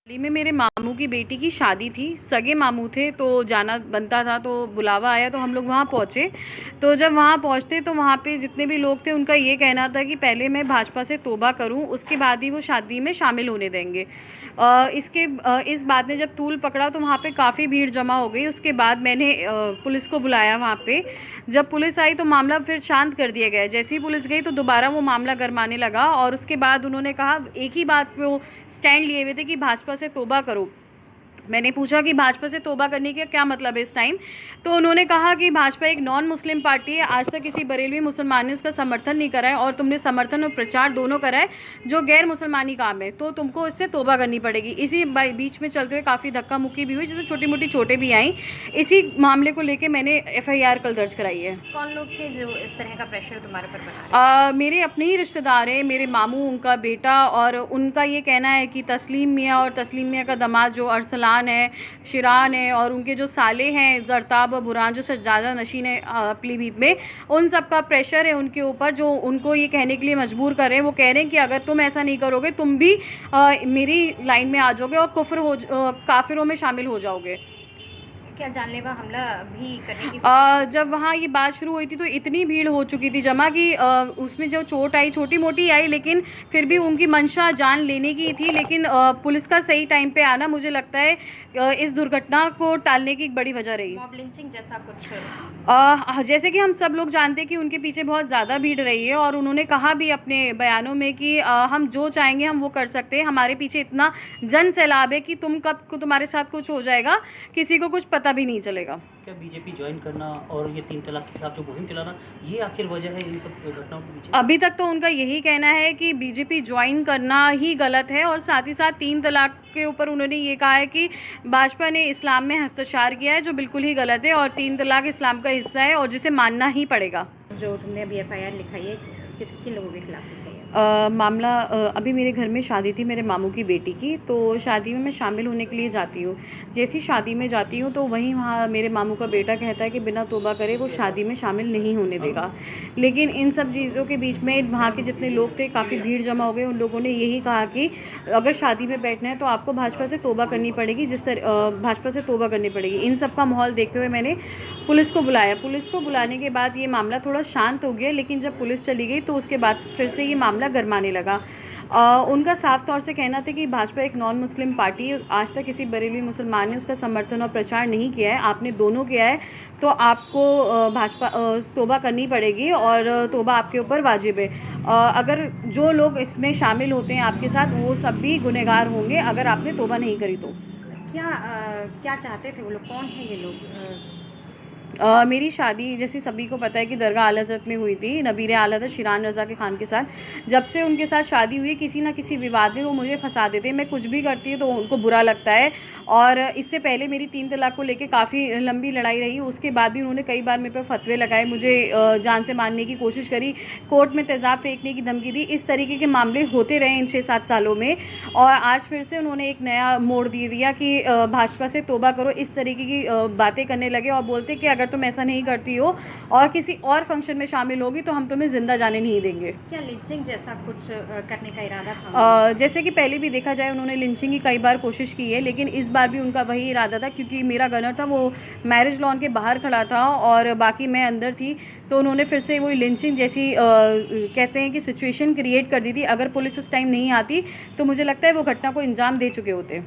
दिल्ली में मेरे मामू की बेटी की शादी थी। सगे मामू थे तो जाना बनता था, तो बुलावा आया तो हम लोग वहाँ पहुँचे। तो जब वहाँ पहुँचते तो वहाँ पे जितने भी लोग थे उनका ये कहना था कि पहले मैं भाजपा से तौबा करूँ, उसके बाद ही वो शादी में शामिल होने देंगे। इस बात ने जब तूल पकड़ा तो वहाँ पे काफ़ी भीड़ जमा हो गई। उसके बाद मैंने पुलिस को बुलाया वहाँ पे। जब पुलिस आई तो मामला फिर शांत कर दिया गया। जैसे ही पुलिस गई तो दोबारा वो मामला गरमाने लगा और उसके बाद उन्होंने कहा, एक ही बात पे वो स्टैंड लिए हुए थे कि भाजपा से तौबा करो। मैंने पूछा कि भाजपा से तौबा करने का क्या मतलब है इस टाइम। तो उन्होंने कहा कि भाजपा एक नॉन मुस्लिम पार्टी है, आज तक किसी बरेलवी मुसलमान ने उसका समर्थन नहीं करा है और तुमने समर्थन और प्रचार दोनों करा है जो गैर मुसलमानी काम है, तो तुमको इससे तौबा करनी पड़ेगी। इसी बीच में चलते हुए काफ़ी धक्का मुक्की भी हुई जिसमें छोटी मोटी चोटें भी आई। इसी मामले को लेकर मैंने FIR कल दर्ज कराई है। कौन लोग थे जो इस तरह का प्रेशर तुम्हारे पर बना? मेरे अपने ही रिश्तेदार हैं, मेरे मामू, उनका बेटा, और उनका ये कहना है कि तस्लीम मियाँ और तस्लीम मियाँ का दामाद जो अरसलान है, शिरान है, और उनके जो साले हैं जरताब और बुरहान जो सज्जादा नशीन है पीलीभीत में, उन सब का प्रेशर है उनके ऊपर, जो उनको ये कहने के लिए मजबूर कर रहे हैं। वो कह रहे हैं कि अगर तुम ऐसा नहीं करोगे तुम भी मेरी लाइन में आ जाओगे और काफिरों में शामिल हो जाओगे। क्या जानलेवा हमला भी करने की? जब वहाँ ये बात शुरू हुई थी तो इतनी भीड़ हो चुकी थी जमा कि उसमें जो चोट आई छोटी मोटी आई, लेकिन फिर भी उनकी मंशा जान लेने की थी। लेकिन पुलिस का सही टाइम पे आना मुझे लगता है इस दुर्घटना को टालने की एक बड़ी वजह रही। मॉब लिंचिंग जैसा कुछ? जैसे कि हम सब लोग जानते हैं कि उनके पीछे बहुत ज़्यादा भीड़ रही है और उन्होंने कहा भी अपने बयानों में कि हम जो चाहेंगे हम वो कर सकते हैं, हमारे पीछे इतना जन सैलाब है कि तुम्हारे साथ कुछ हो जाएगा किसी को कुछ पता भी नहीं चलेगा। क्या बीजेपी ज्वाइन करना और ये 3 तलाक के खिलाफ जो मुहिम चलाना, ये आखिर वजह है इन सब घटनाओं के पीछे? अभी तक तो उनका यही कहना है कि बीजेपी ज्वाइन करना ही गलत है, और साथ ही साथ 3 तलाक के ऊपर उन्होंने ये कहा है कि भाजपा ने इस्लाम में हस्तक्षेप किया है, जो बिल्कुल ही गलत है, और 3 तलाक इस्लाम का हिस्सा है और जिसे मानना ही पड़ेगा। जो तुमने अभी FIR लिखाई है, किन लोगों के खिलाफ लिखाई है? मामला अभी मेरे घर में शादी थी मेरे मामू की बेटी की, तो शादी में मैं शामिल होने के लिए जाती हूँ। जैसी शादी में जाती हूँ तो वहीं वहाँ मेरे मामू का बेटा कहता है कि बिना तौबा करे वो शादी में शामिल नहीं होने देगा। लेकिन इन सब चीज़ों के बीच में वहाँ के जितने लोग थे, काफ़ी भीड़ जमा हो गए, उन लोगों ने यही कहा कि अगर शादी में बैठना है तो आपको भाजपा से तौबा करनी पड़ेगी, भाजपा से तौबा करनी पड़ेगी। इन सब का माहौल देखते हुए मैंने पुलिस को बुलाया। पुलिस को बुलाने के बाद ये मामला थोड़ा शांत हो गया, लेकिन जब पुलिस चली गई तो उसके बाद फिर से ये मामला गरमाने लगा। उनका साफ तौर से कहना था कि भाजपा एक नॉन मुस्लिम पार्टी है, आज तक किसी बरेलवी मुसलमान ने उसका समर्थन और प्रचार नहीं किया है, आपने दोनों किया है, तो आपको भाजपा तौबा करनी पड़ेगी और तौबा आपके ऊपर वाजिब है। अगर जो लोग इसमें शामिल होते हैं आपके साथ वो सब भी गुनहगार होंगे अगर आपने तौबा नहीं करी तो। क्या चाहते थे वो लोग? कौन है ये लोग? मेरी शादी जैसे सभी को पता है कि दरगाह आला हज़रत में हुई थी, नबीर आला हज़रत शिरान रज़ा के खान के साथ। जब से उनके साथ शादी हुई किसी ना किसी विवाद में वो मुझे फंसा देते हैं। मैं कुछ भी करती हूँ तो उनको बुरा लगता है, और इससे पहले मेरी 3 तलाक को लेके काफ़ी लंबी लड़ाई रही। उसके बाद भी उन्होंने कई बार मेरे पर फतवे लगाए, मुझे जान से मारने की कोशिश करी, कोर्ट में तेज़ाब फेंकने की धमकी दी। इस तरीके के मामले होते रहे इन 6-7 सालों में, और आज फिर से उन्होंने एक नया मोड़ दे दिया कि भाजपा से तौबा करो। इस तरीके की बातें करने लगे और बोलते कि अगर तुम ऐसा नहीं करती हो और किसी और फंक्शन में शामिल होगी तो हम तुम्हें जिंदा जाने नहीं देंगे। क्या लिंचिंग जैसा कुछ करने का इरादा था? जैसे कि पहले भी देखा जाए उन्होंने लिंचिंग की कई बार कोशिश की है, लेकिन इस बार भी उनका वही इरादा था। क्योंकि मेरा गनर था वो मैरिज लॉन के बाहर खड़ा था और बाकी मैं अंदर थी, तो उन्होंने फिर से वही लिंचिंग जैसी कहते हैं कि सिचुएशन क्रिएट कर दी थी। अगर पुलिस उस टाइम नहीं आती तो मुझे लगता है वो घटना को अंजाम दे चुके होते।